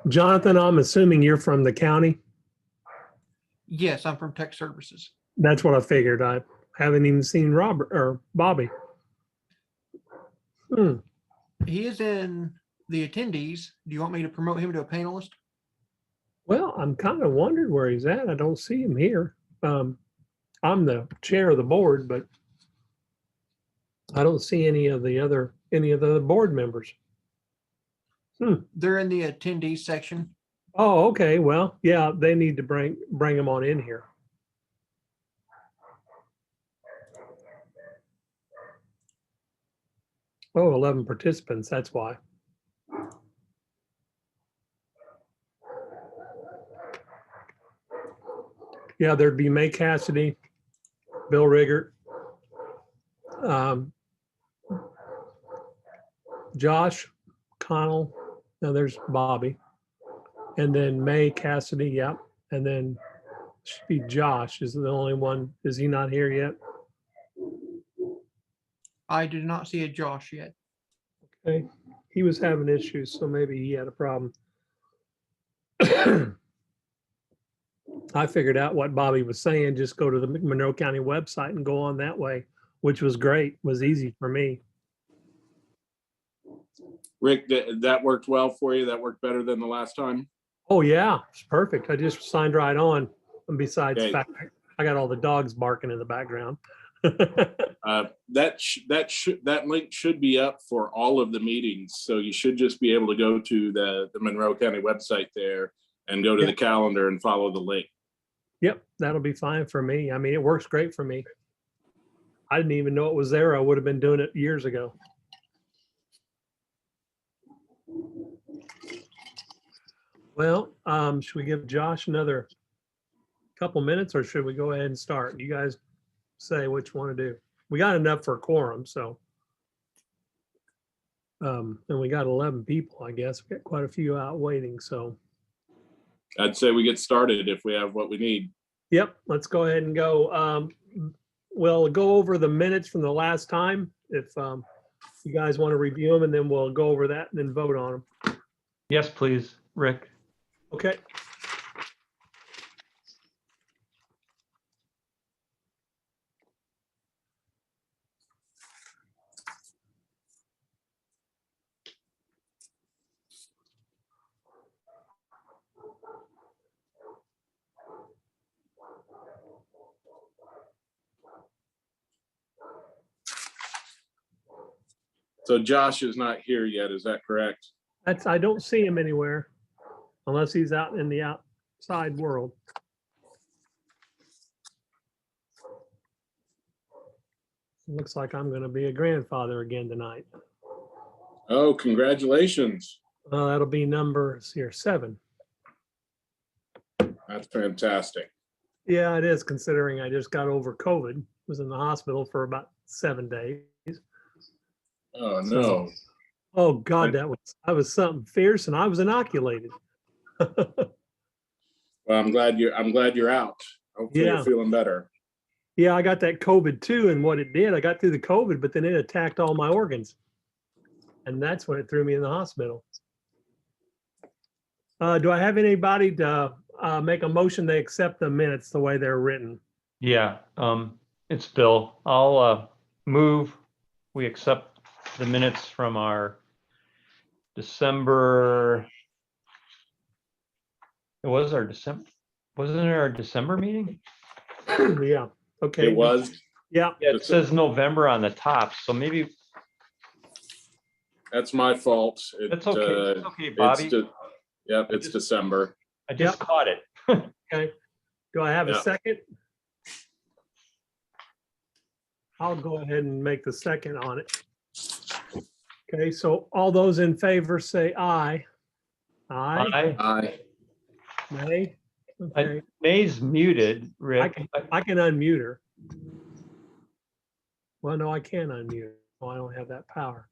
Jonathan, I'm assuming you're from the county. Yes, I'm from Tech Services. That's what I figured. I haven't even seen Robert or Bobby. He is in the attendees. Do you want me to promote him to a panelist? Well, I'm kind of wondered where he's at. I don't see him here. I'm the chair of the board, but I don't see any of the other board members. They're in the attendees section. Oh, okay. Well, yeah, they need to bring them on in here. Oh, 11 participants. That's why. Yeah, there'd be May Cassidy, Bill Riggert, Josh Connell. Now there's Bobby, and then May Cassidy. Yep, and then should be Josh is the only one. Is he not here yet? I did not see a Josh yet. Okay, he was having issues, so maybe he had a problem. I figured out what Bobby was saying. Just go to the Monroe County website and go on that way, which was great. Was easy for me. Rick, that worked well for you? That worked better than the last time? Oh yeah, it's perfect. I just signed right on. And besides, Okay. I got all the dogs barking in the background. That link should be up for all of the meetings. So you should just be able to go to the Monroe County website there and go to Yeah. the calendar and follow the link. Yep, that'll be fine for me. I mean, it works great for me. I didn't even know it was there. I would have been doing it years ago. Well, should we give Josh another couple minutes or should we go ahead and start? You guys say what you want to do. We got enough for a quorum, so. And we got 11 people, I guess. We got quite a few out waiting, so. I'd say we get started if we have what we need. Yep, let's go ahead and go. We'll go over the minutes from the last time, if you guys want to review them, and then we'll go over that and then vote on them. Yes, please, Rick. Okay. So Josh is not here yet, is that correct? I don't see him anywhere unless he's out in the outside world. Looks like I'm going to be a grandfather again tonight. Oh, congratulations. That'll be numbers here, 7. That's fantastic. Yeah, it is, considering I just got over COVID. Was in the hospital for about 7 days. Oh, no. Oh God, I was something fierce, and I was inoculated. Well, I'm glad you're out. Hopefully Yeah. you're feeling better. Yeah, I got that COVID too, and what it did, I got through the COVID, but then it attacked all my organs, and that's when it threw me in the hospital. Do I have anybody to make a motion to accept the minutes the way they're written? Yeah, it's Bill. I'll move. We accept the minutes from our December. Wasn't it our December meeting? Yeah. Okay. It was. Yeah. Yeah, it says November on the top, so maybe That's my fault. that's okay. It's okay, Bobby. Yep, it's December. I just caught it. Okay. Do I have a Yeah. second? I'll go ahead and make the second on it. Okay, so all those in favor say aye. Aye. Aye. Nay? Okay, May's muted, Rick. I can unmute her. Well, no, I can't unmute her. Oh, I don't have that power.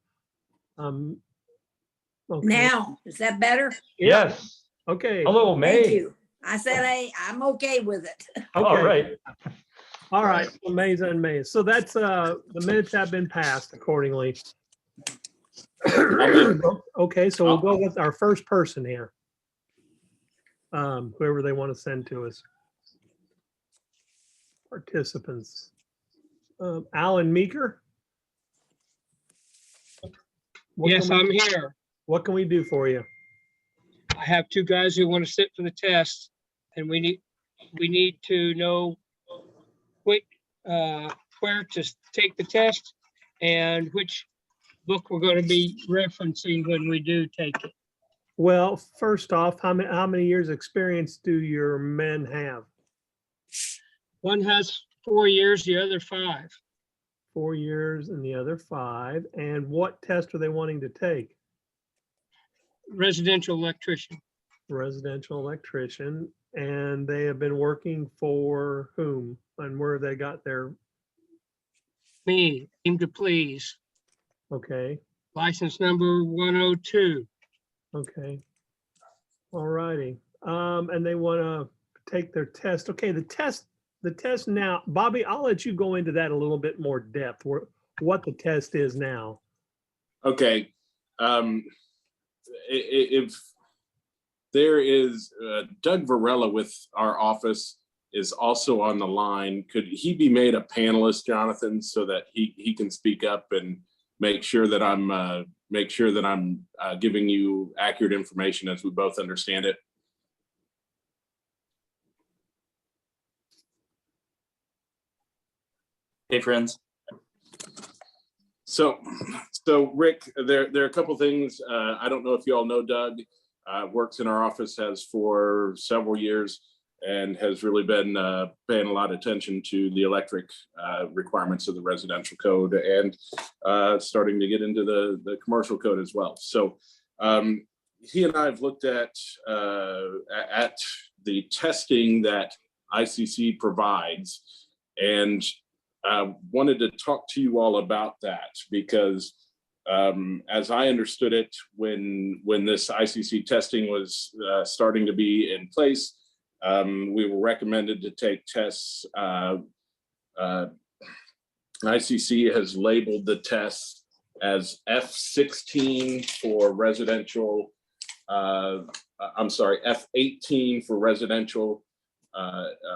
Okay. Now, is that better? Yes. Okay, Hello, Thank May. you. I said, hey, I'm okay with it. All okay. right. All right, May's unmade. So that's, the minutes have been passed accordingly. Okay, so we'll go with our first person here. whoever they want to send to us. Participants. Alan Meeker? What Yes, can we- I'm here. What can we do for you? I have two guys who want to sit for the test, and we need to know quick where to take the test and which book we're going to be referencing when we do take it. Well, first off, how many years experience do your men have? One has 4 years, the other 5. 4 years and the other 5. And what test are they wanting to take? Residential electrician. Residential electrician. And they have been working for whom and where they got their, Me, aim to please. okay, License number 102. okay. All righty. And they want to take their test. Okay, the test now, Bobby, I'll let you go into that a little bit more depth, what the test is now. Okay. If there is Doug Varela with our office is also on the line. Could he be made a panelist, Jonathan, so that he can speak up and make sure that I'm giving you accurate information as we both understand it? Hey, friends. So Rick, there are a couple things. I don't know if you all know Doug. Works in our office, has for several years, and has really been paying a lot of attention to the electric requirements of the residential code, and starting to get into the commercial code as well. So he and I have looked at the testing that ICC provides, and wanted to talk to you all about that because as I understood it, when this ICC testing was starting to be in place, we were recommended to take tests. ICC has labeled the tests as F16 for residential, I'm sorry, F18 for residential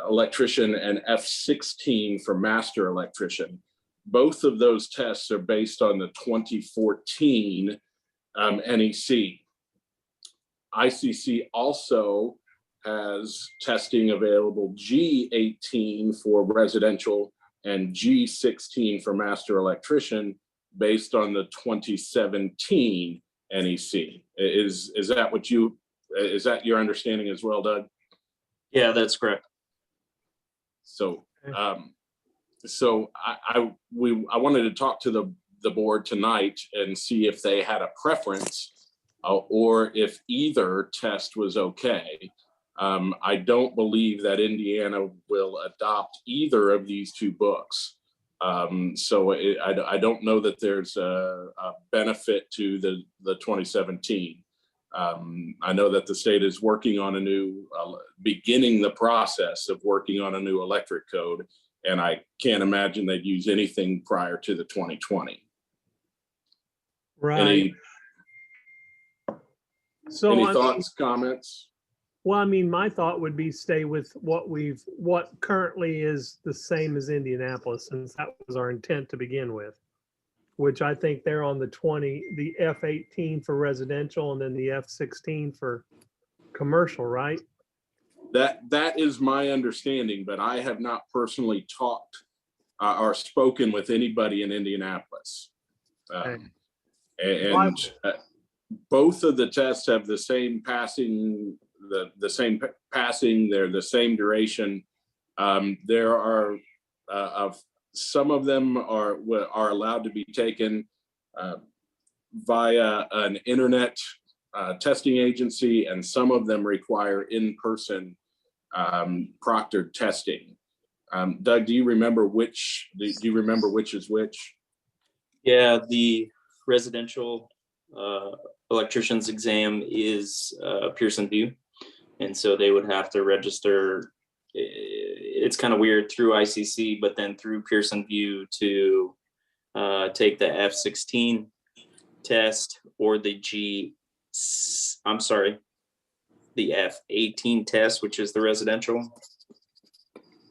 electrician and F16 for master electrician. Both of those tests are based on the 2014 NEC. ICC also has testing available G18 for residential and G16 for master electrician based on the 2017 NEC. Is that your understanding as well, Doug? Yeah, that's correct. So I wanted to talk to the board tonight and see if they had a preference or if either test was okay. I don't believe that Indiana will adopt either of these two books. So I don't know that there's a benefit to the 2017. I know that the state is working on a new, beginning the process of working on a new electric code, and I can't imagine they'd use anything prior to the 2020. Right. Any So thoughts, comments? well, I mean, my thought would be stay with what currently is the same as Indianapolis, since that was our intent to begin with, which I think they're on the F18 for residential and then the F16 for commercial, right? That is my understanding, but I have not personally talked or spoken with anybody in Indianapolis. And both of the tests have the same passing, the same passing, they're the same duration. There are some of them are allowed to be taken via an internet testing agency, and some of them require in-person proctored testing. Doug, do you remember which? Do you remember which is which? Yeah, the residential electrician's exam is Pearson VUE, and so they would have to register. It's kind of weird through ICC, but then through Pearson VUE to take the F16 test or the the F18 test, which is the residential,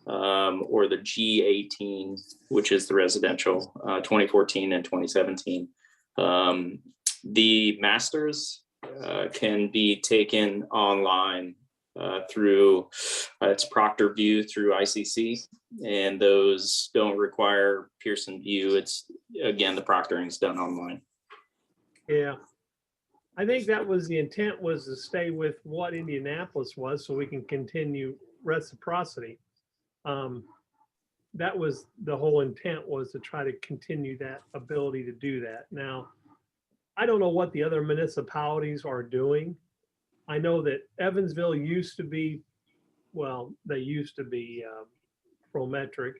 or the G18, which is the residential, 2014 and 2017. The masters can be taken online through it's Proctor View through ICC, and those don't require Pearson View. It's again, the proctoring is done online. Yeah. I think that was the intent, was to stay with what Indianapolis was so we can continue reciprocity. That was the whole intent, was to try to continue that ability to do that. Now, I don't know what the other municipalities are doing. I know that Evansville used to be, well, they used to be Prometric.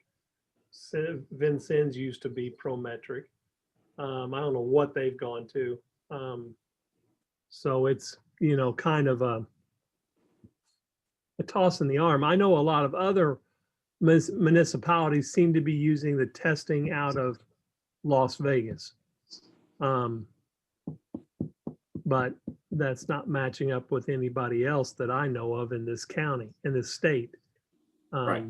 Vincennes used to be Prometric. I don't know what they've gone to. So it's, kind of a toss in the arm. I know a lot of other municipalities seem to be using the testing out of Las Vegas. But that's not matching up with anybody else that I know of in this county, in this state. Right.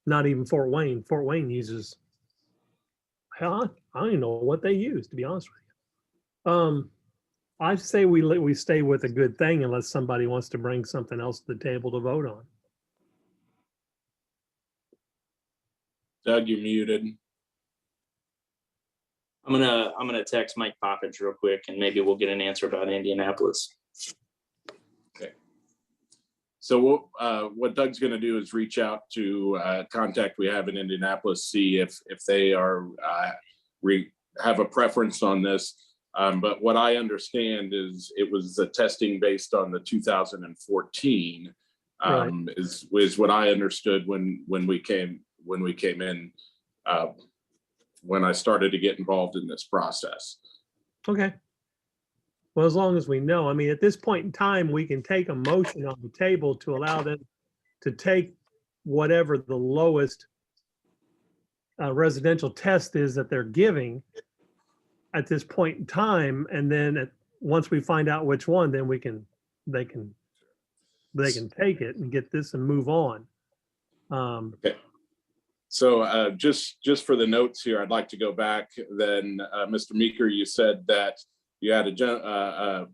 Not even Fort Wayne. Fort Wayne uses, hell, I don't even know what they use, to be honest with you. I say we stay with a good thing unless somebody wants to bring something else to the table to vote on. Doug, you're muted. I'm gonna text Mike Poppage real quick, and maybe we'll get an answer about Indianapolis. So what Doug's going to do is reach out to contact we have in Indianapolis, see if they are have a preference on this. But what I understand is it was the testing based on the 2014 is what I understood when we came in, when I started to get involved in this process. Okay. Well, as long as we know, I mean, at this point in time, we can take a motion on the table to allow them to take whatever the lowest residential test is that they're giving at this point in time. And then once we find out which one, then they can take it and get this and move on. Okay. So just for the notes here, I'd like to go back then, Mr. Meeker, you said that you had a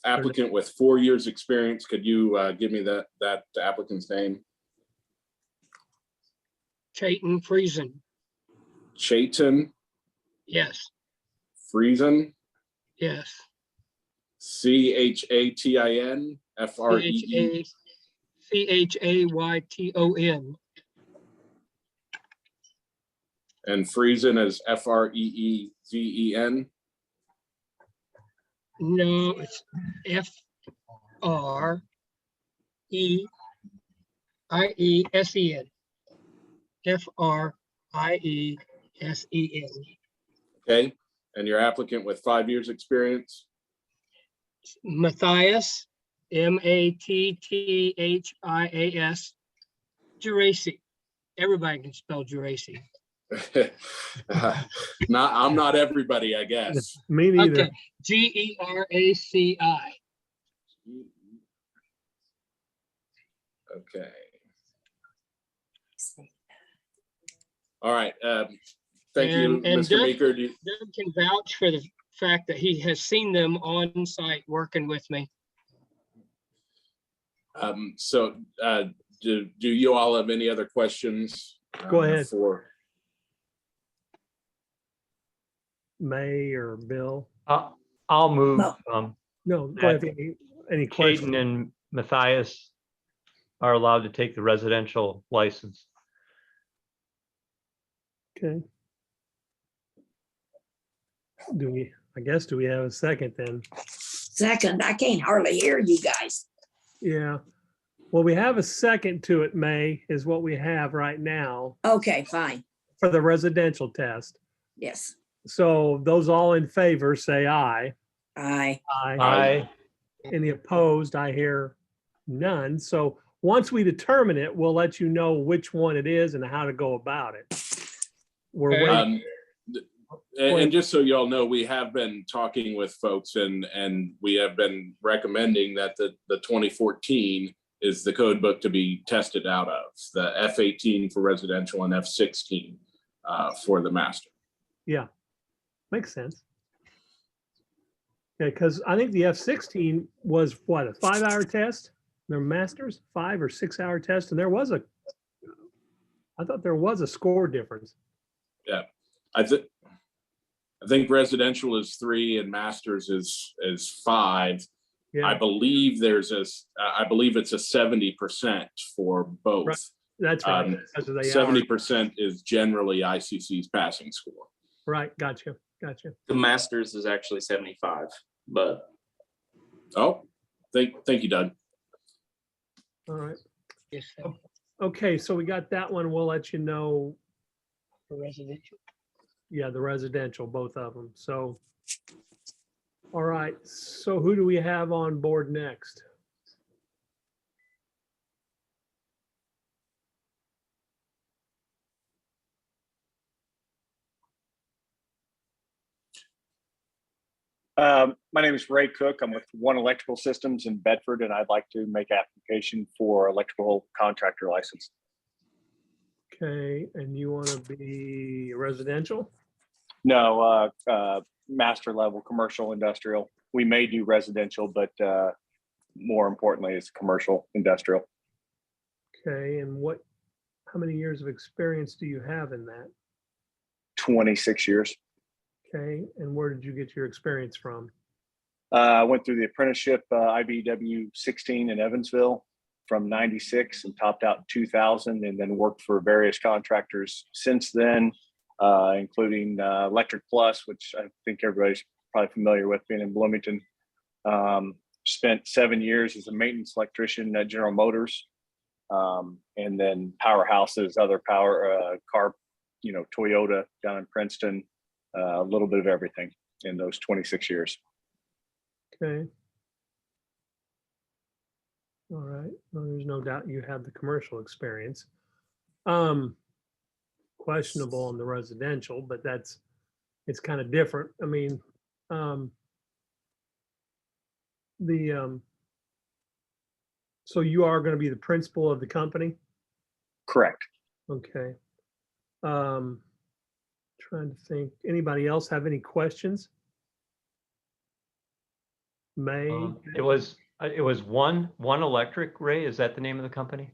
applicant with 4 years experience. Could you give me that applicant's name? Chayton Friesen. Chayton Yes, Friesen, yes. Chatin Free. Chayton. And Friesen is Freezen. No, it's F-R-E-I-E-S-E-N. F-R-I-E-S-E-N. Okay. And your applicant with 5 years experience? Matthias, M-A-T-T-H-I-A-S, Geraci. Everybody can spell Geraci. I'm not everybody, I guess. Me neither. Okay, G-E-R-A-C-I. Okay. All right. Thank you, And Mr. Meeker. Doug can vouch for the fact that he has seen them on site working with me. So do you all have any other questions? Go ahead. For May or Bill? I'll move. No, go ahead. Any questions? Chayton and Matthias are allowed to take the residential license. Okay. Do we have a second then? Second, I can't hardly hear you guys. Yeah. Well, we have a second to it, May, is what we have right now Okay, fine. for the residential test. Yes, So those all in favor, say aye. aye. Aye. Any opposed? I hear none. So once we determine it, we'll let you know which one it is and how to go about it. We're Okay. waiting. And just so y'all know, we have been talking with folks and we have been recommending that the 2014 is the code book to be tested out of, the F18 for residential and F16 for the master. Yeah, makes sense. Okay, because I think the F16 was what, a 5-hour test? Their masters, 5 or 6 hour test, and I thought there was a score difference. I think residential is 3 and masters is 5. I Yeah, believe I believe it's a 70% for both. Right. that's right. Because of the hour. 70% is generally ICC's passing score. Right, gotcha. The masters is actually 75, but Oh, thank you, Doug. All right. Yes, sir, Okay, so we got that one. We'll let you know. for residential. Yeah, the residential, both of them. So, all right. So who do we have on board next? My name is Ray Cook. I'm with One Electrical Systems in Bedford, and I'd like to make application for electrical contractor license. Okay, and you want to be residential? No, master level, commercial, industrial. We may do residential, but more importantly, it's commercial, industrial. Okay, and how many years of experience do you have in that? 26 years. Okay, and where did you get your experience from? I went through the apprenticeship IBW 16 in Evansville from 96 and topped out in 2000, and then worked for various contractors since then, including Electric Plus, which I think everybody's probably familiar with, being in Bloomington. Spent 7 years as a maintenance electrician at General Motors, and then Powerhouses, other car, Toyota down in Princeton, a little bit of everything in those 26 years. Okay. All right, well, there's no doubt you have the commercial experience. Questionable on the residential, but it's kind of different. I mean, so you are going to be the principal of the company? Correct. Okay. Trying to think, anybody else have any questions? May, It was one electric, Ray, is that the name of the company?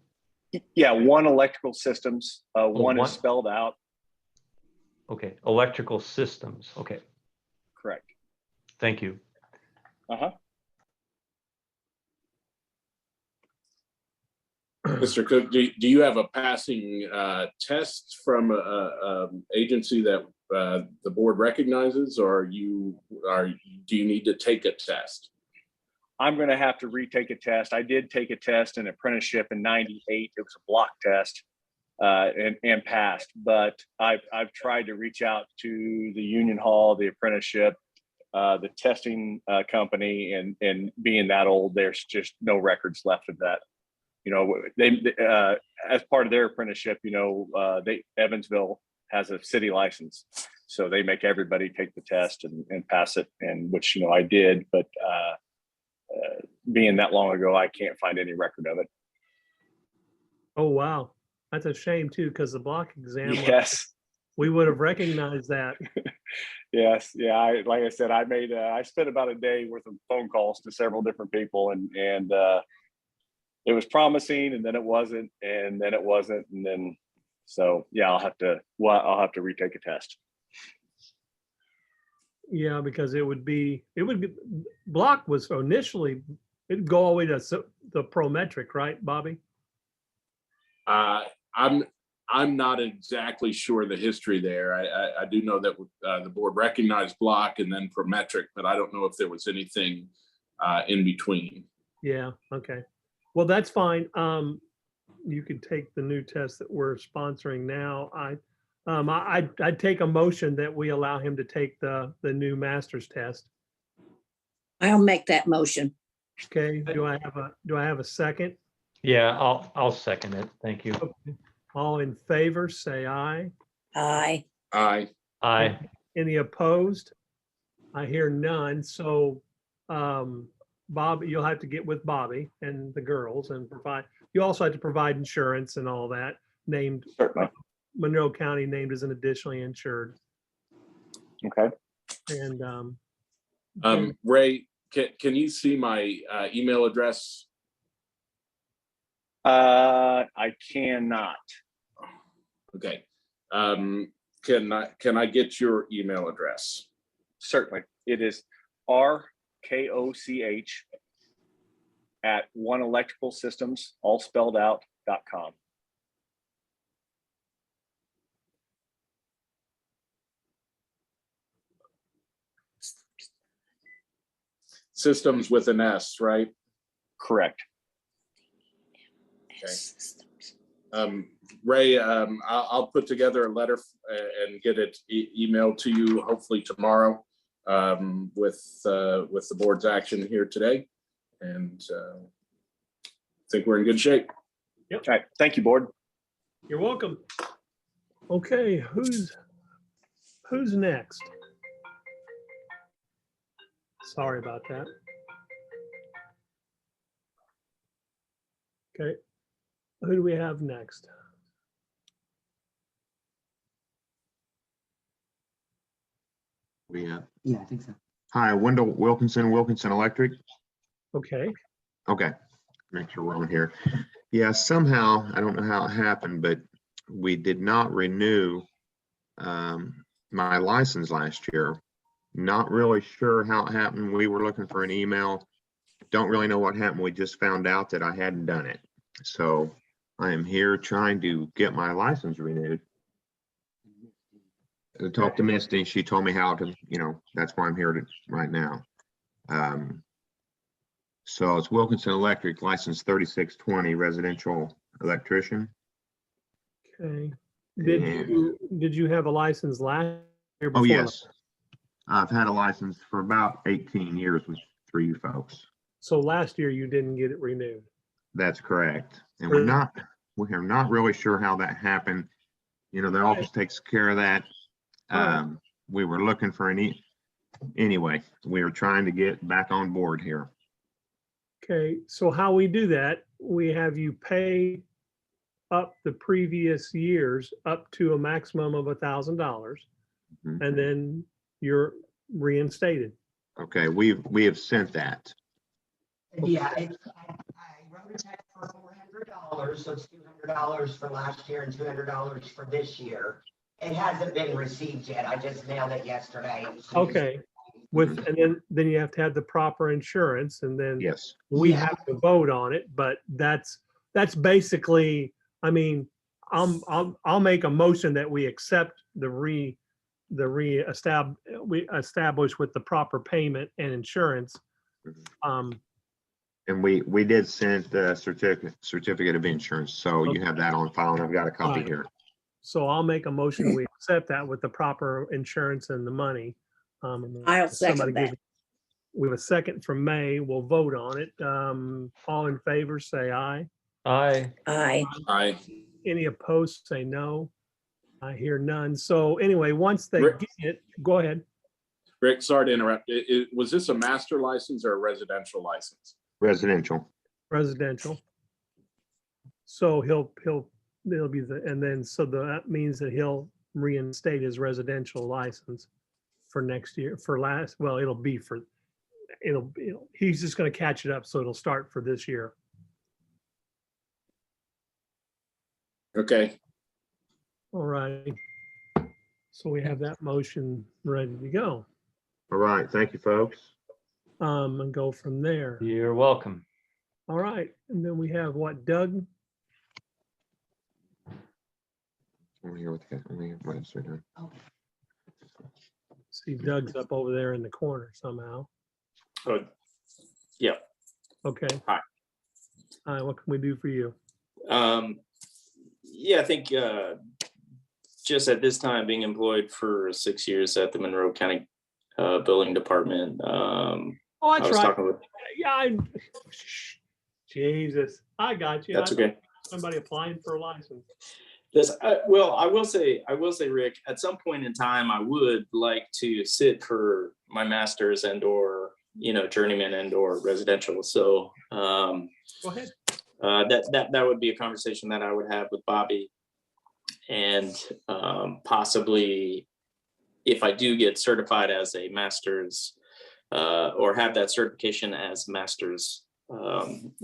Yeah, One Electrical Systems. One One. is spelled out. Okay, electrical systems, okay, Correct. thank you. Uh-huh. Mr. Cook, do you have a passing test from a agency that the board recognizes, or do you need to take a test? I'm going to have to retake a test. I did take a test in apprenticeship in 98. It was a block test and passed, but I've tried to reach out to the union hall, the apprenticeship, the testing company, and being that old, there's just no records left of that. You know, they as part of their apprenticeship, Evansville has a city license, so they make everybody take the test and pass it, and which I did, but being that long ago, I can't find any record of it. oh, wow. That's a shame too, because the block exam, Yes, we would have recognized that. yes, yeah. Like I said, I spent about a day worth of phone calls to several different people, and it was promising, and then it wasn't, and then it wasn't, and then so yeah, I'll have to retake a test. Yeah, because it would be block was initially, it'd go all the way to the Prometric, right, Bobby? I'm not exactly sure the history there. I do know that the board recognized block and then Prometric, but I don't know if there was anything in between. Yeah, okay. Well, that's fine. You can take the new test that we're sponsoring now. I'd take a motion that we allow him to take the new master's test. I'll make that motion. Okay, do I have a second? Yeah, I'll second it, thank you. Okay. All in favor, say aye. Aye. Aye. Aye, Any opposed? I hear none. So, Bob, you'll have to get with Bobby and the girls and provide, you also have to provide insurance and all that, named Certainly. Monroe County named as an additionally insured. Okay. And, Ray, can you see my email address? I cannot. Okay. Can I get your email address? Certainly. It is RKOCH at oneelectricalsystems, all spelled out, .com. Systems with an S, right? Correct. Ray, I'll put together a letter and get it emailed to you hopefully tomorrow with the board's action here today. And I think we're in good shape. All right. Thank you, board. you're welcome. Okay, who's next? Sorry about that. Okay, who do we have next? Yeah, I think so. hi, Wendell Wilkinson, Wilkinson Electric. Okay, Okay, make sure we're on here. Yeah, somehow, I don't know how it happened, but we did not renew my license last year. Not really sure how it happened. We were looking for an email. Don't really know what happened. We just found out that I hadn't done it. So I am here trying to get my license renewed. I talked to Misty. She told me how to, that's why I'm here right now. So it's Wilkinson Electric, license 3620, residential electrician. okay. And- Did you have a license last year? Oh, before? yes. I've had a license for about 18 years with for you folks. So last year you didn't get it renewed. That's correct. And we're not really sure how that happened. The office takes care of that. We were looking for anyway, we were trying to get back on board here. Okay, so how we do that, we have you pay up the previous years up to a maximum of $1,000, Mhm. and then you're reinstated. Okay, we have sent that. Yeah, I wrote a check for $400, so it's $200 for last year and $200 for this year. It hasn't been received yet. I just mailed it yesterday. Okay, and then you have to have the proper insurance, and then Yes. we Yeah. have to vote on it, but that's basically, I mean, I'll make a motion that we accept we establish with the proper payment and insurance. And we did send the certificate of insurance, so you have that on file, and I've got a copy Right. here. So I'll make a motion, we accept that with the proper insurance and the money. And I'll if somebody second that. gives- We have a second from May, we'll vote on it. All in favor, say aye. Aye. Aye. Any opposed, say no. I hear none. So anyway, once they Rick? get it, go ahead. Rick, sorry to interrupt. Was this a master license or a residential license? Residential. Residential. So he'll be that means that he'll reinstate his residential license for next year, he's just gonna catch it up, so it'll start for this year. Okay. All right. So we have that motion ready to go, All right, thank you, folks. and go from there. You're welcome. All right, and then we have what, Doug? What else are we doing? See Doug's up over there in the corner somehow. Oh, yeah. Okay. Hi. Hi, what can we do for you? Yeah, I think just at this time, being employed for 6 years at the Monroe County Building Department. Oh, I that's was right. talking with, Yeah, Jesus, I got you. that's I- okay. Somebody applying for a license. Well, I will say, Rick, at some point in time, I would like to sit for my master's and or, journeyman and or residential. So Go ahead. that would be a conversation that I would have with Bobby. And possibly if I do get certified as a master's or have that certification as master's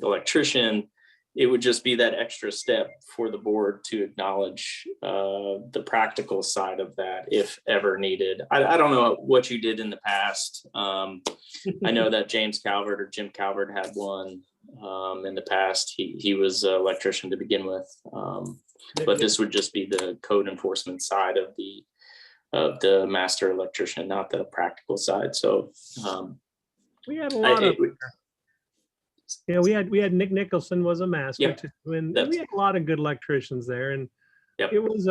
electrician, it would just be that extra step for the board to acknowledge the practical side of that if ever needed. I don't know what you did in the past. I know that Jim Calvert had one in the past. He was an electrician to begin with. But this would just be the code enforcement side of the master electrician, not the practical side. So We had a lot of, we had Nick Nicholson was a master Yep. too, and That's- we had a lot of good electricians there, and Yep. it was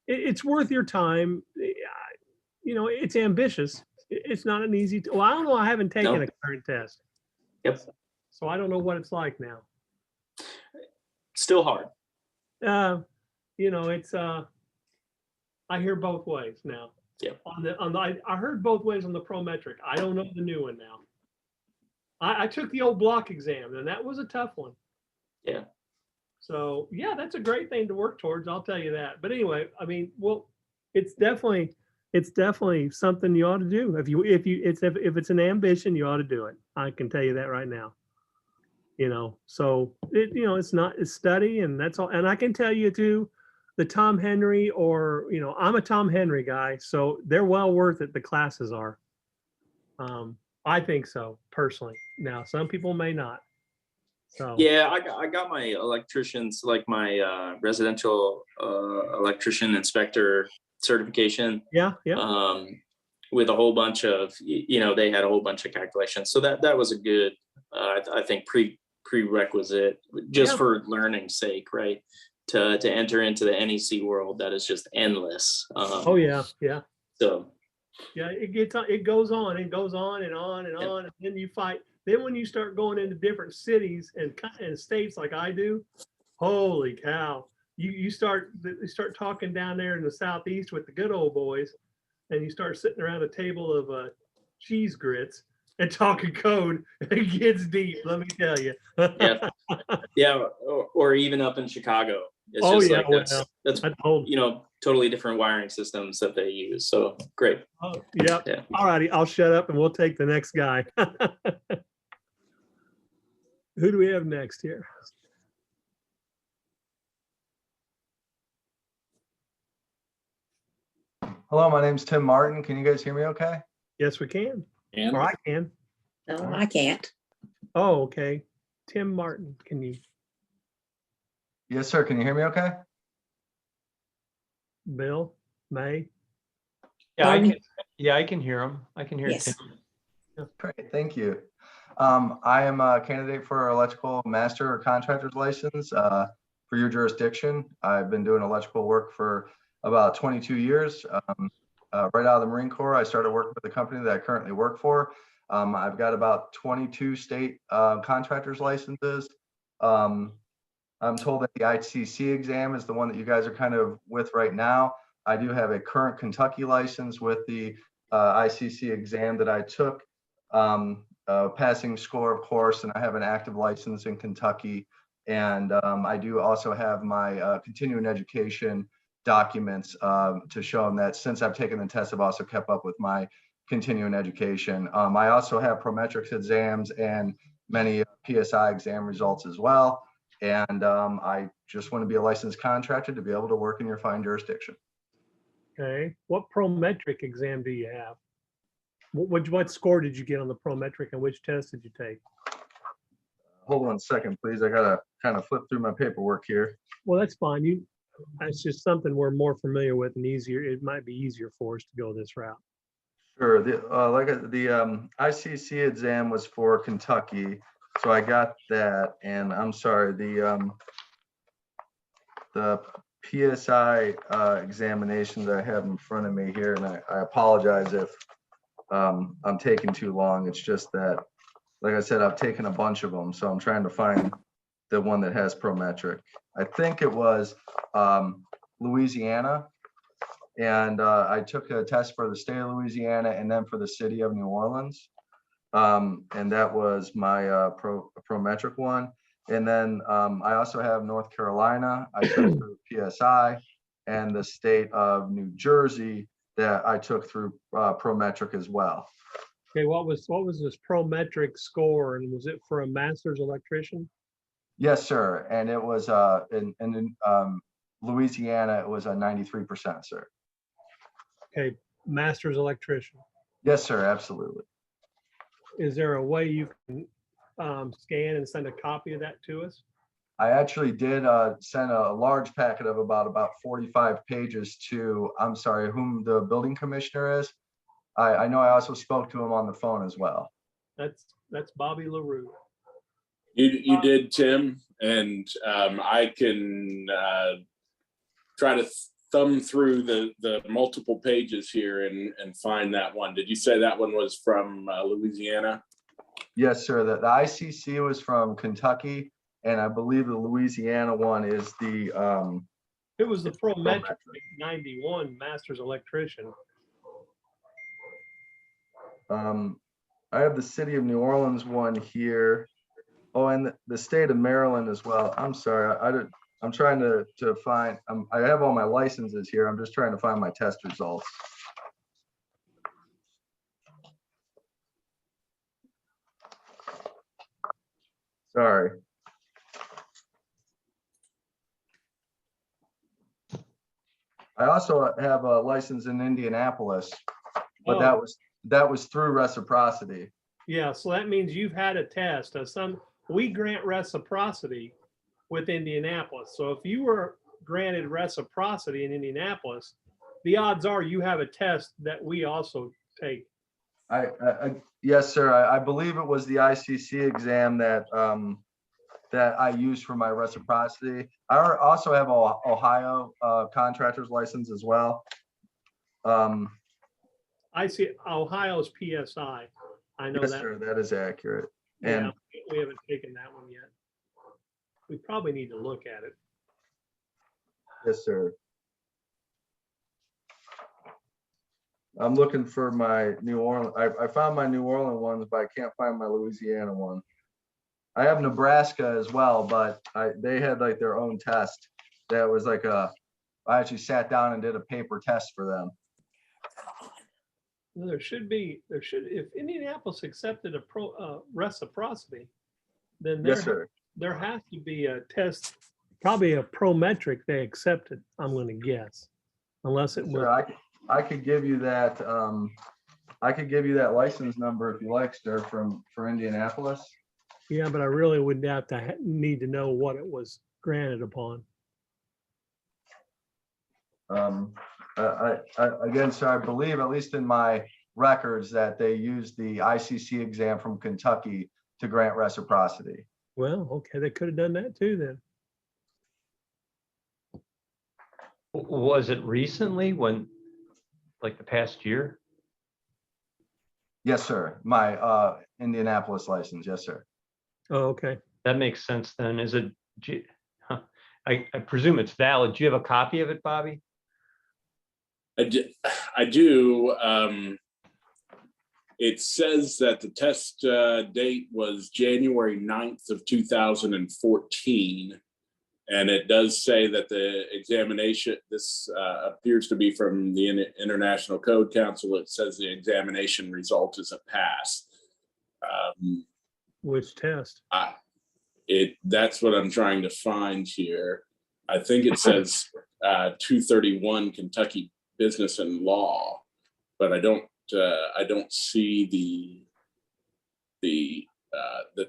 it's worth your time. It's ambitious. It's not an easy. Well, I don't know. I haven't taken No. a current test. Yep. So I don't know what it's like now. Still hard. It's I hear both ways now. Yeah. I heard both ways on the Prometric. I don't know the new one now. I took the old block exam, and that was a tough one. Yeah. So yeah, that's a great thing to work towards. I'll tell you that. But anyway, I mean, well, it's definitely something you ought to do. If it's an ambition, you ought to do it. I can tell you that right now. So it's study, and that's all. And I can tell you too, the Tom Henry I'm a Tom Henry guy, so they're well worth it. The classes are. I think so personally. Now, some people may not. So Yeah, I got my electricians, like my residential electrician inspector certification. yeah. With a whole bunch of, they had a whole bunch of calculations. So that was a good, I think, prerequisite just Yeah. for learning's sake, right? To enter into the NEC world that is just endless. Oh yeah. So Yeah, it goes on and goes on and on and Yep. on, and then you fight. Then when you start going into different cities and states like I do, holy cow! You start talking down there in the southeast with the good old boys, and you start sitting around a table of cheese grits and talking code. It gets deep, let me tell you. yeah, or even up in Chicago. It's Oh, just yeah, like that's I told totally different wiring systems that they use. So great. Oh, yeah. Yeah. All righty, I'll shut up and we'll take the next guy. Who do we have next here? Hello, my name's Tim Martin. Can you guys hear me okay? Yes, we can. And Or I can. No, I can't. Oh, okay. Tim Martin, can you, Yes, sir. Can you hear me okay? Bill, May? Yeah, Pardon? I can hear him. I can hear Yes. Tim. Great, thank you. I am a candidate for electrical master or contractor's license for your jurisdiction. I've been doing electrical work for about 22 years. Right out of the Marine Corps, I started working with the company that I currently work for. I've got about 22 state contractor's licenses. I'm told that the ICC exam is the one that you guys are kind of with right now. I do have a current Kentucky license with the ICC exam that I took. Passing score, of course, and I have an active license in Kentucky. And I do also have my continuing education documents to show them that since I've taken the test, I've also kept up with my continuing education. I also have Prometrics exams and many PSI exam results as well. And I just want to be a licensed contractor to be able to work in your fine jurisdiction. Okay. What Prometric exam do you have? What score did you get on the Prometric and which test did you take? Hold on a second, please. I gotta kind of flip through my paperwork here. Well, that's fine. That's just something we're more familiar with and easier. It might be easier for us to go this route. Sure. The ICC exam was for Kentucky, so I got that. And I'm sorry, the PSI examinations I have in front of me here, and I apologize if I'm taking too long. It's just that, like I said, I've taken a bunch of them, so I'm trying to find the one that has Prometric. I think it was Louisiana. And I took a test for the state of Louisiana and then for the city of New Orleans. And that was my Prometric one. And then I also have North Carolina, I took through PSI, and the state of New Jersey that I took through Prometric as well. Okay, what was this Prometric score, and was it for a master's electrician? Yes, sir. And it was in Louisiana, it was a 93%, sir. Okay, master's electrician. Yes, sir, absolutely. Is there a way you can scan and send a copy of that to us? I actually did send a large packet of about 45 pages to, I'm sorry, whom the building commissioner is. I know I also spoke to him on the phone as well. That's Bobby LaRue. You did, Tim, and I can try to thumb through the multiple pages here and find that one. Did you say that one was from Louisiana? Yes, sir. The ICC was from Kentucky, and I believe the Louisiana one is the It was the Prometric 91 master's electrician. I have the city of New Orleans one here. Oh, and the state of Maryland as well. I'm sorry, I'm trying to find, I have all my licenses here. I'm just trying to find my test results. Sorry. I also have a license in Indianapolis, but Oh. that was through reciprocity. Yeah, so that means you've had a test. We grant reciprocity with Indianapolis. So if you were granted reciprocity in Indianapolis, the odds are you have a test that we also take. Yes, sir. I believe it was the ICC exam that that I used for my reciprocity. I also have a Ohio contractor's license as well. I see Ohio's PSI. I know Yes, that. sir, that is accurate. Yeah, And we haven't taken that one yet. We probably need to look at it. yes, sir. I'm looking for my New Orleans. I found my New Orleans ones, but I can't find my Louisiana one. I have Nebraska as well, but they had like their own test. That was like I actually sat down and did a paper test for them. Well, if Indianapolis accepted a reciprocity, then Yes, sir. there has to be a test, probably a Prometric they accepted, I'm gonna guess. Unless it Sir, was, I could give you that. I could give you that license number if you like, sir, for Indianapolis. yeah, but I really would have to need to know what it was granted upon. Again, sir, I believe, at least in my records, that they used the ICC exam from Kentucky to grant reciprocity. Well, okay, they could have done that too then. Was it recently like the past year? Yes, sir. My Indianapolis license. Yes, sir. Oh, okay. That makes sense then. I presume it's valid. Do you have a copy of it, Bobby? I do. It says that the test date was January 9th of 2014. And it does say that the examination, this appears to be from the International Code Council. It says the examination result is a pass. Which test? That's what I'm trying to find here. I think it says 231 Kentucky Business and Law, but I don't see the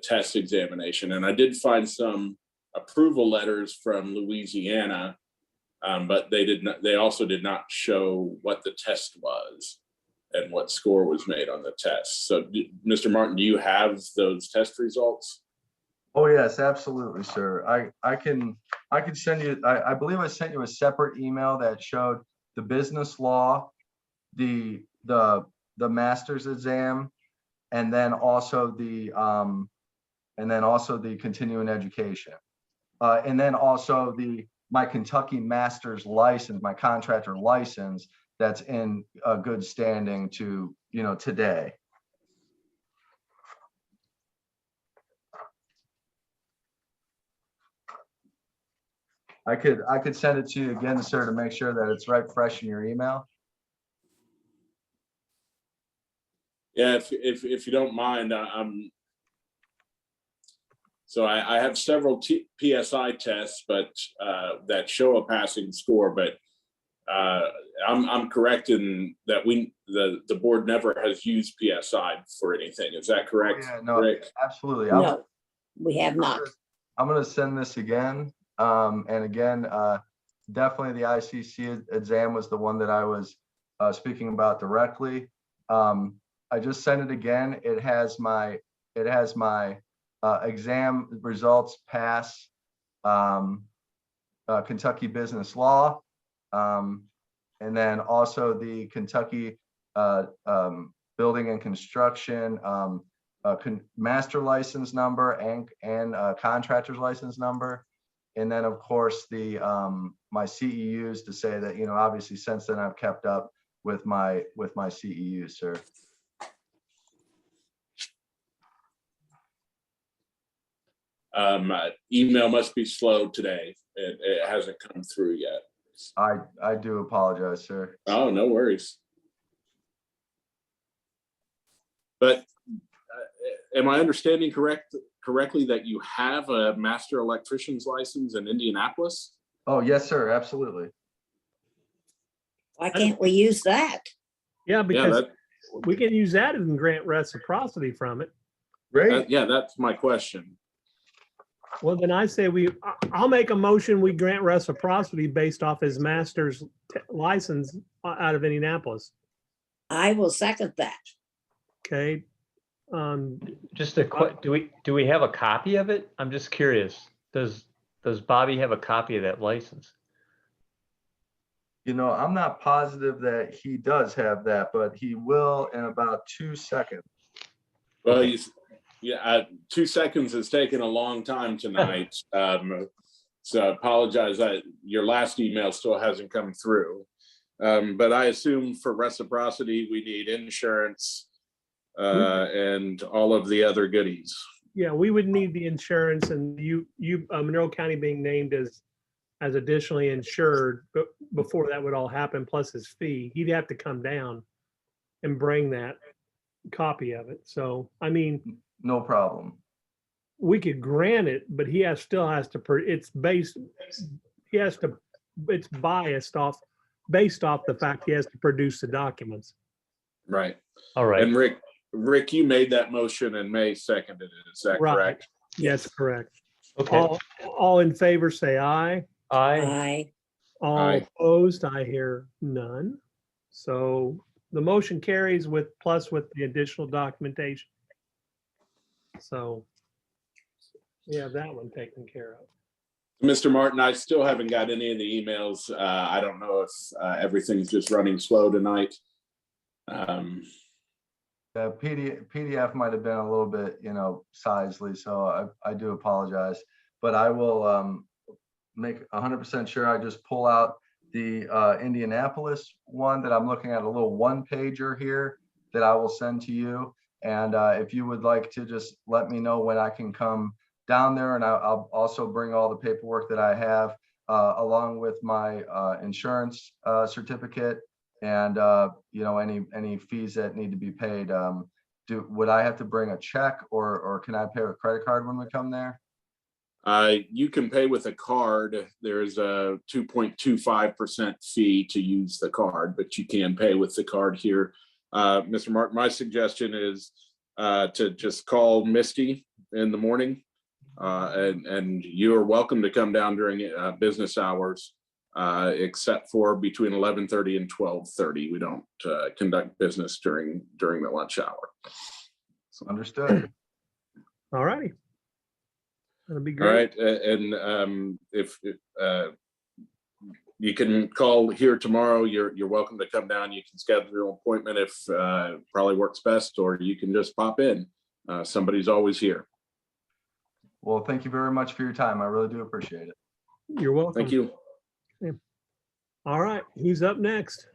test examination. And I did find some approval letters from Louisiana, but they also did not show what the test was and what score was made on the test. So Mr. Martin, do you have those test results? Oh, yes, absolutely, sir. I can send you, I believe I sent you a separate email that showed the business law, the master's exam, and then also the continuing education. And then also the my Kentucky Masters license, my contractor license, that's in a good standing to, today. I could send it to you again, sir, to make sure that it's right fresh in your email. Yeah, if you don't mind, so I have several PSI tests, but that show a passing score. But I'm correct in that the board never has used PSI for anything. Is that correct? Yeah, no, Rick? absolutely. No, we have not. I'm gonna send this again. And again, definitely the ICC exam was the one that I was speaking about directly. I just sent it again. It has my exam results pass Kentucky business law. And then also the Kentucky building and construction master license number and contractor's license number. And then, of course, the my CEUs to say that, obviously since then I've kept up with my CEUs, sir. Email must be slow today. It hasn't come through yet. I do apologize, sir. Oh, no worries. But am I understanding correctly that you have a master electrician's license in Indianapolis? Oh, yes, sir. Absolutely. Why can't we use that? Yeah, because that- we can use that and grant reciprocity from it. Great. Yeah, that's my question. Well, then I say I'll make a motion, we grant reciprocity based off his master's license out of Indianapolis. I will second that. Okay. Just a quick, do we have a copy of it? I'm just curious. Does Bobby have a copy of that license? I'm not positive that he does have that, but he will in about 2 seconds. Well, 2 seconds has taken a long time tonight. So I apologize that your last email still hasn't come through. But I assume for reciprocity, we need insurance and all of the other goodies. Yeah, we would need the insurance, and Monroe County being named as additionally insured, but before that would all happen, plus his fee, he'd have to come down and bring that copy of it. So, I mean, No problem. we could grant it, but still has to, it's biased off the fact he has to produce the documents. Right. All right. And Rick, you made that motion and May seconded it. Is that Right. correct? Yes, correct. Okay. All in favor, say aye. I All Aye. opposed, I hear none. So the motion carries with the additional documentation. So we have that one taken care of. Mr. Martin, I still haven't got any of the emails. I don't know if everything's just running slow tonight. The PDF might have been a little bit, sizely, so I do apologize. But I will make 100% sure I just pull out the Indianapolis one that I'm looking at, a little one-pager here that I will send to you. And if you would like to just let me know when I can come down there, and I'll also bring all the paperwork that I have along with my insurance certificate and any fees that need to be paid. Would I have to bring a check or can I pay with credit card when we come there? You can pay with a card. There's a 2.25% fee to use the card, but you can pay with the card here. Mr. Martin, my suggestion is to just call Misty in the morning, and you are welcome to come down during business hours, except for between 11:30 and 12:30. We don't conduct business during the lunch hour. Understood. All righty. That'll be All great. right, and if you can call here tomorrow, you're welcome to come down. You can schedule an appointment if probably works best, or you can just pop in. Somebody's always here. Well, thank you very much for your time. I really do appreciate it. You're welcome. Thank you. All right, who's up next?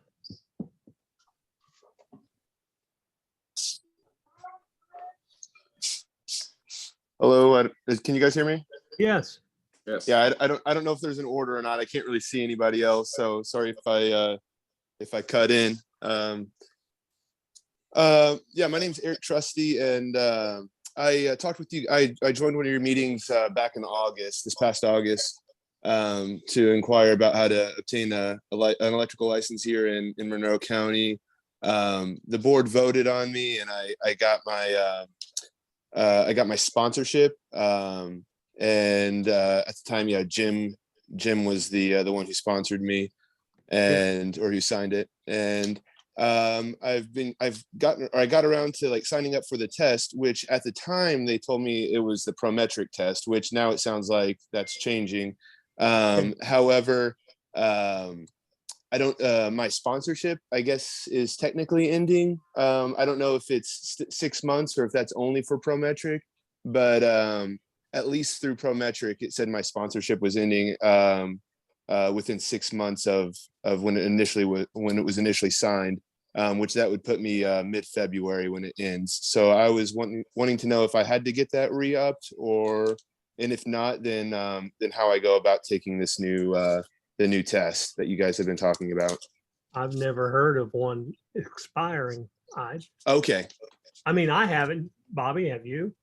Hello, can you guys hear me? Yes. Yes. Yeah, I don't know if there's an order or not. I can't really see anybody else, so sorry if I cut in. Yeah, my name's Eric Trusty, and I talked with you. I joined one of your meetings back in August, this past August, to inquire about how to obtain an electrical license here in Monroe County. The board voted on me, and I got my sponsorship. And at the time, yeah, Jim was the one who sponsored me, or who signed it. And I got around to like signing up for the test, which at the time they told me it was the Prometric test, which now it sounds like that's changing. However, I don't, my sponsorship, I guess, is technically ending. I don't know if it's 6 months or if that's only for Prometric, but at least through Prometric, it said my sponsorship was ending within 6 months of when it was initially signed, which that would put me mid-February when it ends. So I was wanting to know if I had to get that re-upped, and if not, then how I go about taking this the new test that you guys have been talking about. I've never heard of one expiring. Okay. I mean, I haven't. Bobby, have you?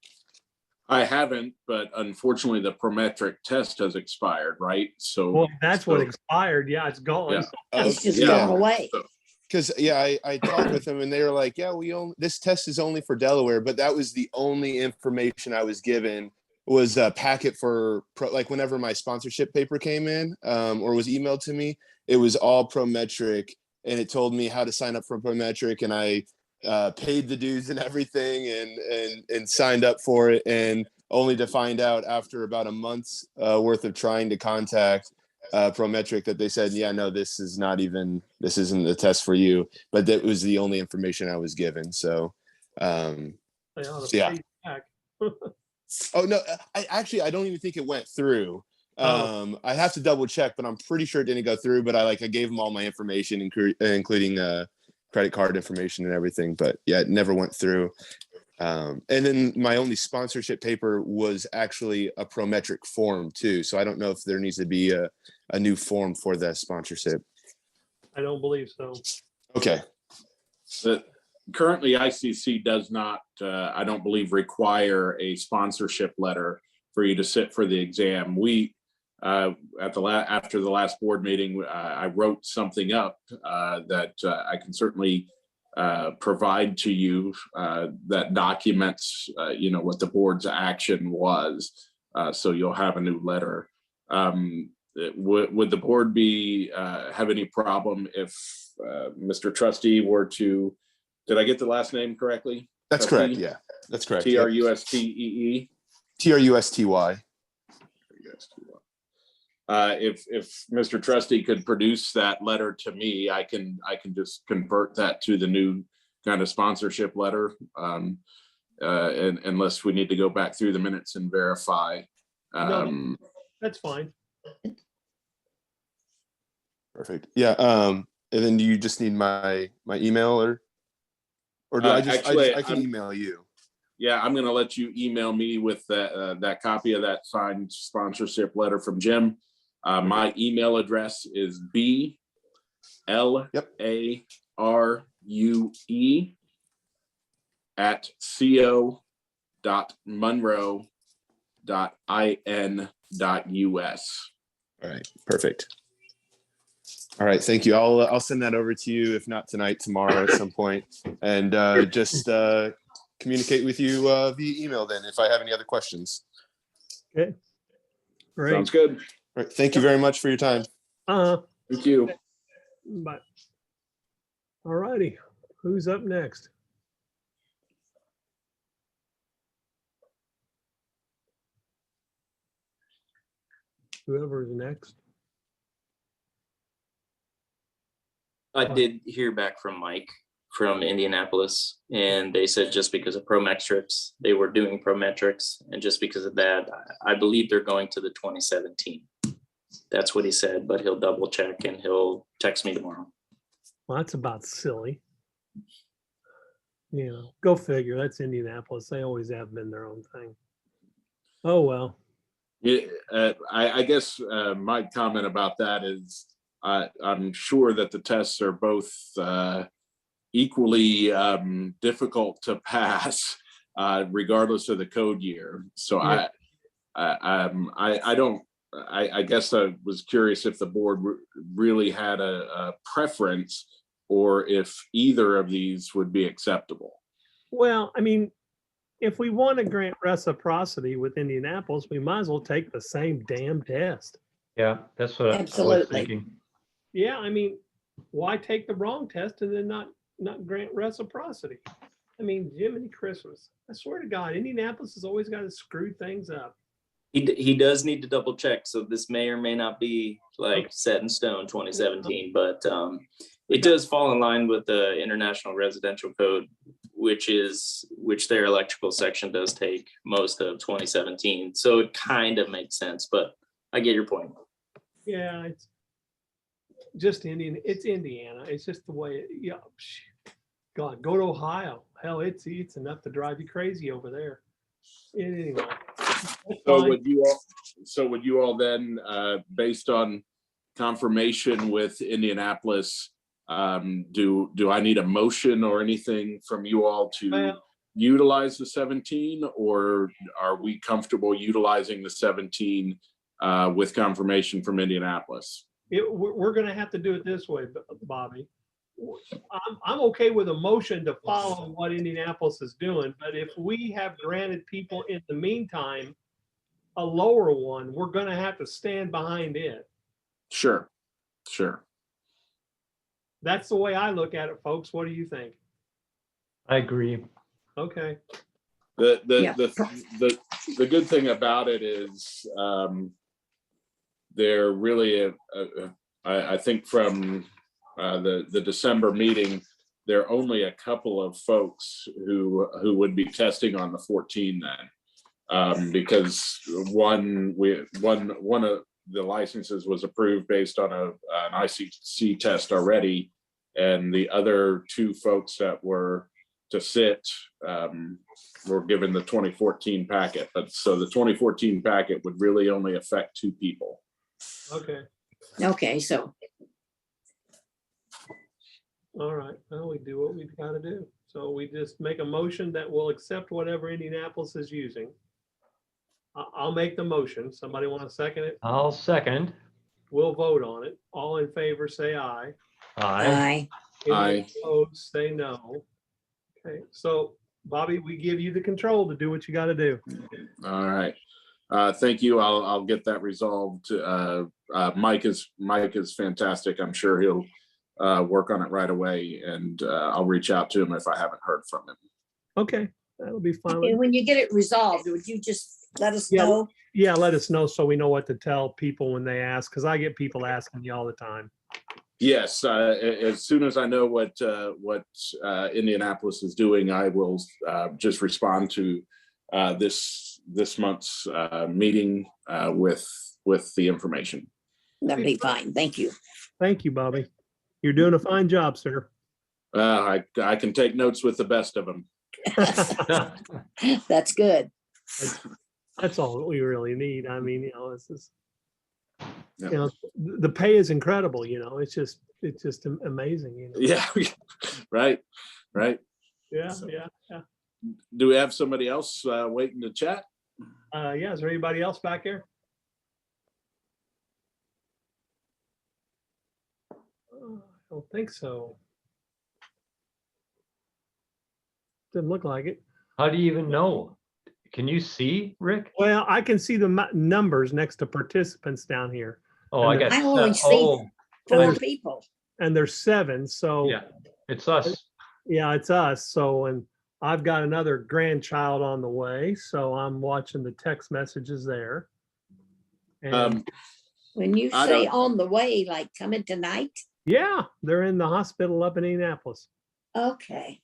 I haven't, but unfortunately, the Prometric test has expired, right? So Well, that's what so- expired. Yeah, it's gone. Yeah. It's just Yeah. gone away. Because I talked with them and they were like, yeah, this test is only for Delaware, but that was the only information I was given, was a packet for like whenever my sponsorship paper came in or was emailed to me, it was all Prometric, and it told me how to sign up for Prometric, and I paid the dues and everything and signed up for it, and only to find out after about a month's worth of trying to contact Prometric that they said, yeah, no, this isn't the test for you. But that was the only information I was given. So They ought to yeah. pay you back. Oh no, I don't even think it went through. Oh. I have to double check, but I'm pretty sure it didn't go through. But I gave them all my information, including credit card information and everything. But yeah, it never went through. And then my only sponsorship paper was actually a Prometric form too. So I don't know if there needs to be a new form for that sponsorship. I don't believe so. Okay. Currently, ICC does not, I don't believe, require a sponsorship letter for you to sit for the exam. We, after the last board meeting, I wrote something up that I can certainly provide to you that documents, what the board's action was. So you'll have a new letter. Would the board have any problem if Mr. Trustee were to, did I get the last name correctly? That's Trustee? correct. Yeah, that's correct. Trustee. Trusty. If Mr. Trustee could produce that letter to me, I can just convert that to the new kind of sponsorship letter. And unless we need to go back through the minutes and verify. No, that's fine. Perfect. Yeah. And then do you just need my email or do I can email you? Yeah, I'm going to let you email me with that copy of that signed sponsorship letter from Jim. My email address is blaure@co.monroe.in.us. All right. Perfect. All right. Thank you. I'll send that over to you, if not tonight, tomorrow at some point, and just communicate with you via email then if I have any other questions. Okay. Great. Sounds good. All right. Thank you very much for your time. Thank you. Bye. All righty. Who's up next? Whoever's next. I did hear back from Mike from Indianapolis, and they said just because of Prometrics, they were doing Prometrics, and just because of that, I believe they're going to the 2017. That's what he said, but he'll double check and he'll text me tomorrow. Well, that's about silly. You know, go figure. That's Indianapolis. They always have been their own thing. Oh, well. Yeah, I guess my comment about that is I'm sure that the tests are both equally difficult to pass, regardless of the code year. So Yeah. I guess I was curious if the board really had a preference or if either of these would be acceptable. Well, I mean, if we want to grant reciprocity with Indianapolis, we might as well take the same damn test. Yeah, that's what I was Absolutely. thinking. Yeah, I mean, why take the wrong test and then not grant reciprocity? I mean, Jiminy Christmas. I swear to God, Indianapolis has always got to screw things up. He does need to double check. So this may or may not be like set in stone 2017, but it does fall in line with the International Residential Code, which their electrical section does take most of 2017. So it kind of makes sense, but I get your point. Yeah, it's just Indian. It's Indiana. It's just the way. Yeah, God, go to Ohio. Hell, it's enough to drive you crazy over there. Anyway, that's So fine. would you all then, based on confirmation with Indianapolis, do I need a motion or anything from you all to Well- utilize the 17, or are we comfortable utilizing the 17 with confirmation from Indianapolis? We're going to have to do it this way, Bobby. I'm okay with a motion to follow what Indianapolis is doing, but if we have granted people in the meantime a lower one, we're going to have to stand behind it. Sure. That's the way I look at it, folks. What do you think? I agree. Okay. Yeah. The good thing about it is they're really I think from the December meeting, there are only a couple of folks who would be testing on the 14 then, because one of the licenses was approved based on an ICC test already, and the other two folks that were to sit were given the 2014 packet. But so the 2014 packet would really only affect two people. Okay. Okay, so All right. Well, we do what we've got to do. So we just make a motion that will accept whatever Indianapolis is using. I'll make the motion. Somebody want to second it? I'll second. We'll vote on it. All in favor, say aye. Aye. I, Aye. Any opposed, say no. Okay, so Bobby, we give you the control to do what you got to do. All right. Thank you. I'll get that resolved. Mike is fantastic. I'm sure he'll work on it right away, and I'll reach out to him if I haven't heard from him. Okay, that'll be fine. and when you get it resolved, would you just let us Yeah. know? Yeah, let us know so we know what to tell people when they ask, because I get people asking you all the time. Yes, as soon as I know what Indianapolis is doing, I will just respond to this month's meeting with the information. That'd be fine. Thank you. Thank you, Bobby. You're doing a fine job, sir. I can take notes with the best of them. That's good. That's all that we really need. I mean, this is, Yeah. the pay is incredible, it's just amazing, Yeah, right. Yeah, So- yeah. Do we have somebody else waiting to chat? Yeah, is there anybody else back there? I don't think so. Didn't look like it. How do you even know? Can you see, Rick? Well, I can see the numbers next to participants down here, Oh, I And got. I only see Oh, 4 people. and there's 7, so. yeah, it's us. Yeah, it's us. So, and I've got another grandchild on the way, so I'm watching the text messages there. And When you I say don't- on the way, like coming tonight? yeah, they're in the hospital up in Indianapolis. Okay.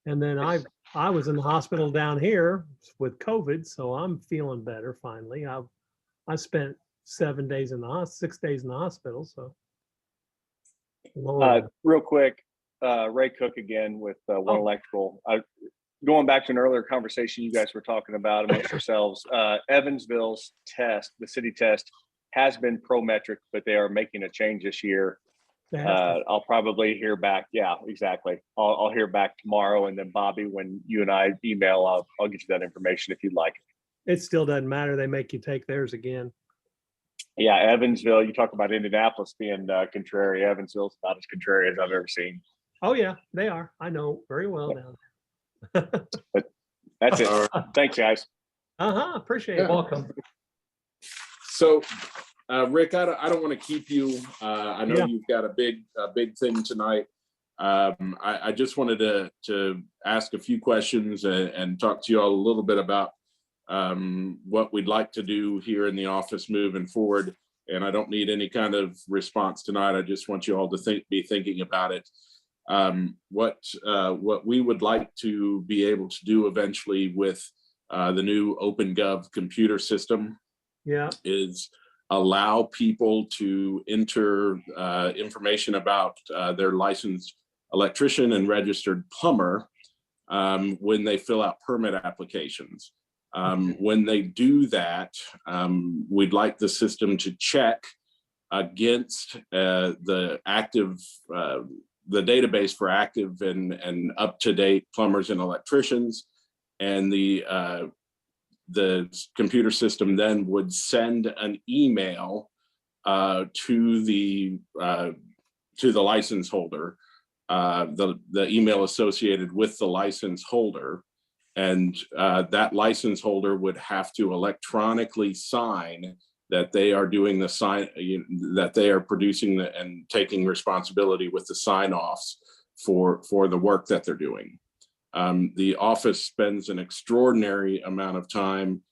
And then I was in the hospital down here with COVID, so I'm feeling better finally. I spent 7 days in the 6 days in the hospital, so. Lord. Real quick, Ray Cook again with One Oh. Electrical. Going back to an earlier conversation you guys were talking about amongst yourselves, Evansville's test, the city test, has been Prometric, but they are making a change this year. They have to. I'll probably hear back. Yeah, exactly. I'll hear back tomorrow, and then Bobby, when you and I email, I'll get you that information if you'd like. It still doesn't matter. They make you take theirs again. Yeah, Evansville. You talk about Indianapolis being contrary. Evansville's about as contrary as I've ever seen. Oh, yeah, they are. I know very well now. That's it. Thanks, guys. Appreciate You're it. welcome. So, Rick, I don't want to keep you. I know Yeah. you've got a big thing tonight. I just wanted to ask a few questions and talk to you all a little bit about what we'd like to do here in the office moving forward. And I don't need any kind of response tonight. I just want you all to be thinking about it. What we would like to be able to do eventually with the new OpenGov computer system Yeah, is allow people to enter information about their licensed electrician and registered plumber when they fill out permit applications. When they do that, we'd like the system to check against the database for active and up-to-date plumbers and electricians, and the computer system then would send an email to the license holder, the email associated with the license holder, and that license holder would have to electronically sign that they are doing that they are producing and taking responsibility with the sign-offs for the work that they're doing. The office spends an extraordinary amount of time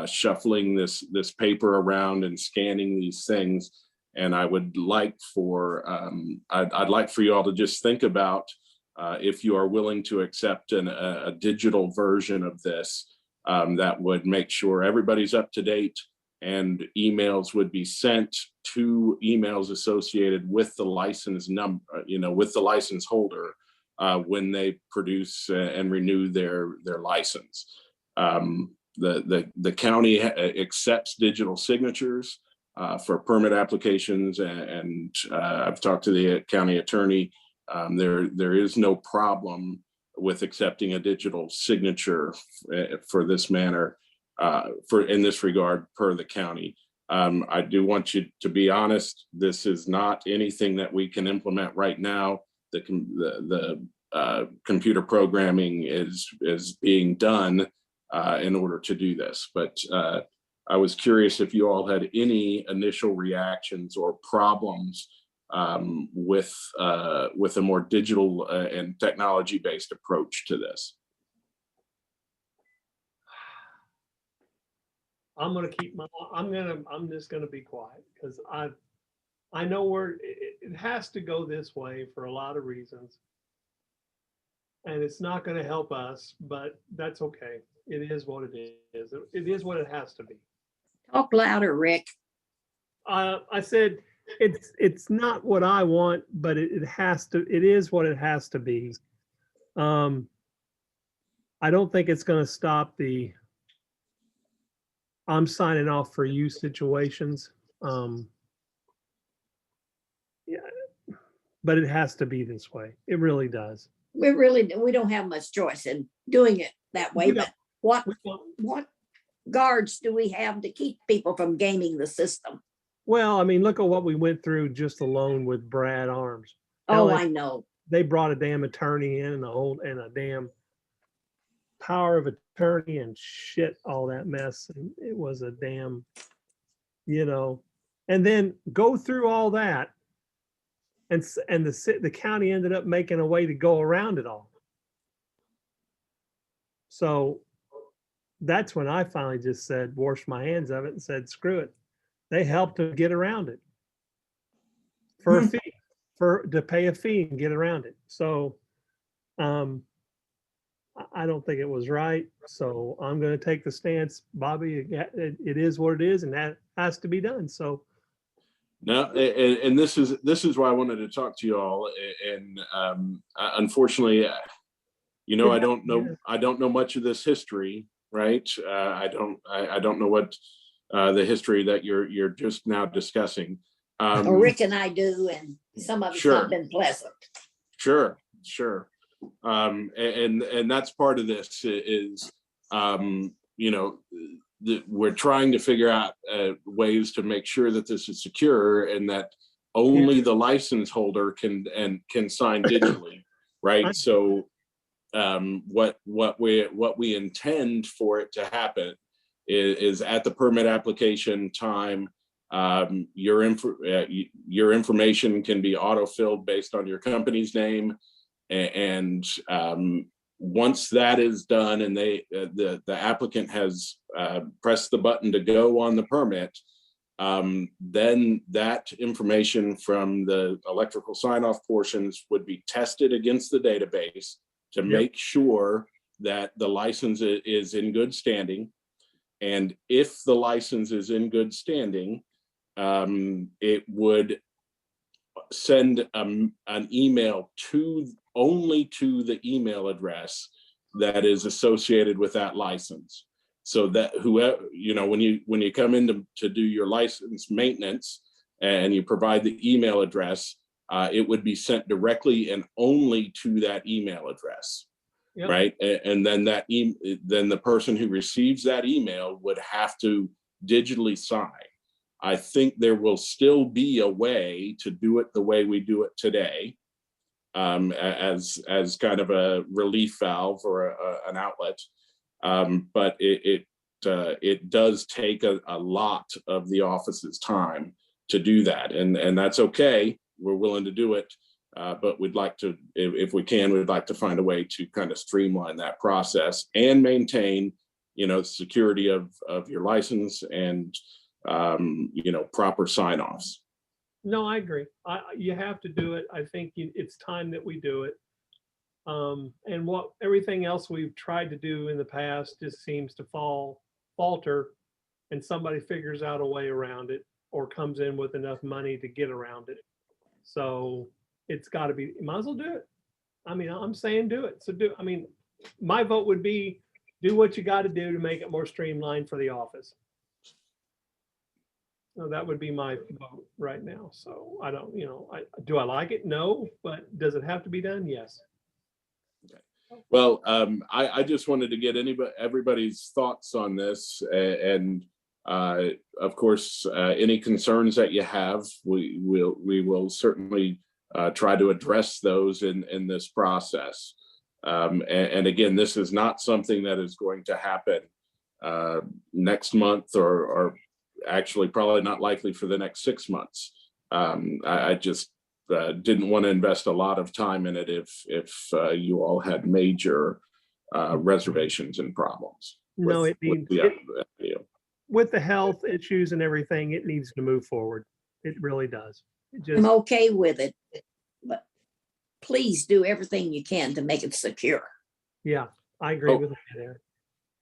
shuffling this paper around and scanning these things. And I would like I'd like for you all to just think about if you are willing to accept a digital version of this that would make sure everybody's up to date, and emails would be sent to emails associated with the license number, with the license holder when they produce and renew their license. The county accepts digital signatures for permit applications, and I've talked to the county attorney. There is no problem with accepting a digital signature for this manner, in this regard, per the county. I do want you to be honest. This is not anything that we can implement right now. The computer programming is being done in order to do this. But I was curious if you all had any initial reactions or problems with a more digital and technology-based approach to this. I'm just gonna be quiet because I know it has to go this way for a lot of reasons. And it's not gonna help us, but that's okay. It is what it is. It is what it has to be. Talk louder, Rick. I said, it's not what I want, but it is what it has to be. I don't think it's gonna stop the I'm signing off for you situations. Yeah, but it has to be this way. It really does. We don't have much choice in doing it that way, We don't. but We don't. what guards do we have to keep people from gaming the system? Well, I mean, look at what we went through just alone with Brad Arms. Oh, Hell, I know. They brought a damn attorney in and a damn power of attorney and shit, all that mess. And it was a damn, and then go through all that. And the county ended up making a way to go around it all. So that's when I finally just said, washed my hands of it and said, screw it. They helped to get around it for a fee, to pay a fee and get around it. So I I don't think it was right. So I'm going to take the stance, Bobby, it is what it is and that has to be done. So No, and this is why I wanted to talk to you all. And unfortunately, I don't know much of this history, right? I don't know what the history that you're just now discussing. Well, Rick and I do, and some of it's Sure. not been pleasant. Sure. And that's part of this is, we're trying to figure out ways to make sure that this is secure and that only the license holder can sign digitally, right? So what we intend for it to happen is at the permit application time, your information can be auto-filled based on your company's name. And once that is done and the applicant has pressed the button to go on the permit, then that information from the electrical sign-off portions would be tested against the database to make sure that the license is in good standing. And if the license is in good standing, it would send an email only to the email address that is associated with that license. So that whoever, when you come in to do your license maintenance and you provide the email address, it would be sent directly and only to that email address. Yep. Right. And then then the person who receives that email would have to digitally sign. I think there will still be a way to do it the way we do it today, as kind of a relief valve or an outlet. But it does take a lot of the office's time to do that, and that's okay. We're willing to do it, but we'd like to, if we can, we'd like to find a way to kind of streamline that process and maintain, security of your license and proper sign-offs. no, I agree. You have to do it. I think it's time that we do it. And everything else we've tried to do in the past just seems to falter, and somebody figures out a way around it or comes in with enough money to get around it. So it's got to be, might as well do it. I mean, I'm saying do it. So my vote would be do what you got to do to make it more streamlined for the office. So that would be my vote right now. So I don't, do I like it? No, but does it have to be done? Yes. Well, I just wanted to get everybody's thoughts on this, and of course, any concerns that you have, we will certainly try to address those in this process. And again, this is not something that is going to happen next month, or actually probably not likely for the next 6 months. I just didn't want to invest a lot of time in it if you all had major reservations and problems. No, with the health issues and everything, it needs to move forward. It really does. I'm okay with it, but please do everything you can to make it secure. Yeah, I agree with you there.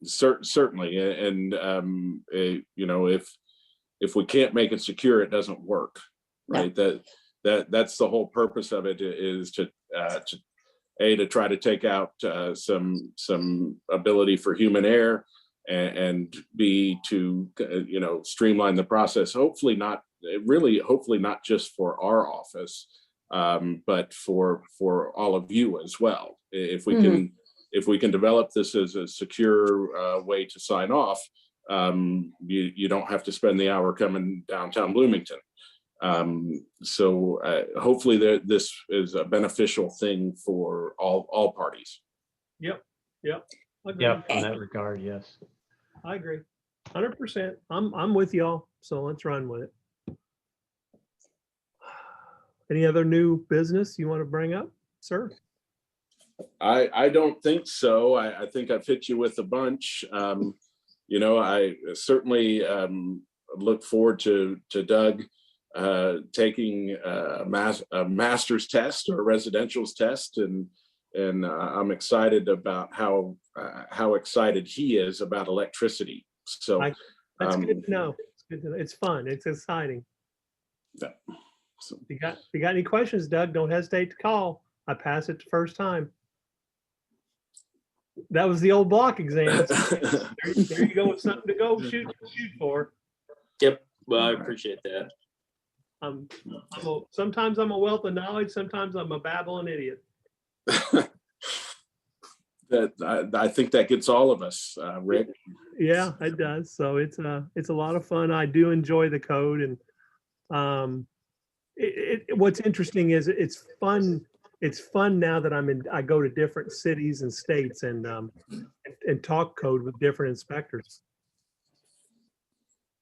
Certainly, and if we can't make it secure, it doesn't work, right? No. That's the whole purpose of it, is to try to take out some ability for human error, and B, to streamline the process. Hopefully not just for our office, but for all of you as well. If we can develop this as a secure way to sign off, you don't have to spend the hour coming downtown Bloomington. So hopefully this is a beneficial thing for all parties. Yep. Yeah, in that regard, yes. I agree. 100%. I'm with y'all. So let's run with it. Any other new business you want to bring up, sir? I don't think so. I think I've hit you with a bunch. I certainly look forward to Doug taking a master's test or a residential's test, and And I'm excited about how excited he is about electricity. So That's good to know. It's good to know. It's fun. It's exciting. yeah. So, If you got any questions, Doug, don't hesitate to call. I pass it the first time. That was the old block exam. There you go with something to go shoot for. Yep. Well, I appreciate that. Sometimes I'm a wealth of knowledge. Sometimes I'm a babbling idiot. I think that gets all of us, Rick. Yeah, it does. So it's a lot of fun. I do enjoy the code, and what's interesting is it's fun. It's fun now that I go to different cities and states and talk code with different inspectors.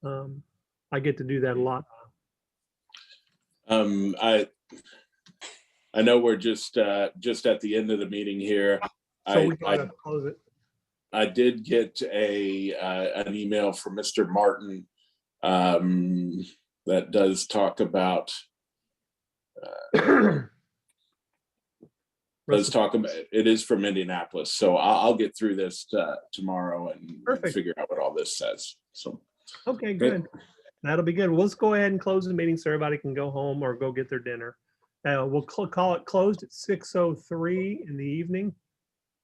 I get to do that a lot. I know we're just at the end of the meeting here. So we gotta close it. I did get an email from Mr. Martin that does talk about it is from Indianapolis. So I'll get through this tomorrow and Perfect. figure out what all this says. So Okay, good. That'll be good. Well, let's go ahead and close the meeting so everybody can go home or go get their dinner. We'll call it closed at 6:03 in the evening.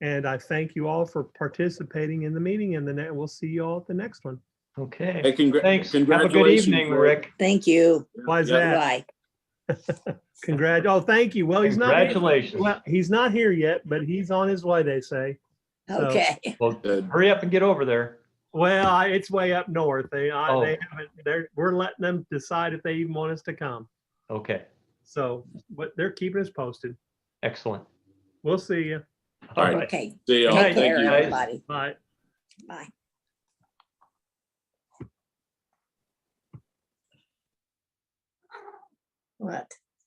And I thank you all for participating in the meeting, and then we'll see you all at the next one. Okay. Hey, Thanks. Have a good congratulations, evening, Rick. Rick. Thank you. Why is Yeah. that? Bye. Oh, thank you. Well, he's not. Congratulations. Well, he's not here yet, but he's on his way, they say. So, Okay. Well, hurry up and get over there. well, it's way up north. They Oh. haven't. We're letting them decide if they even want us to come. Okay. So, but they're keeping us posted. Excellent. We'll see you. All right. Okay. See y'all. Good night, Take care, Thank you. guys. everybody. Bye. Bye. What?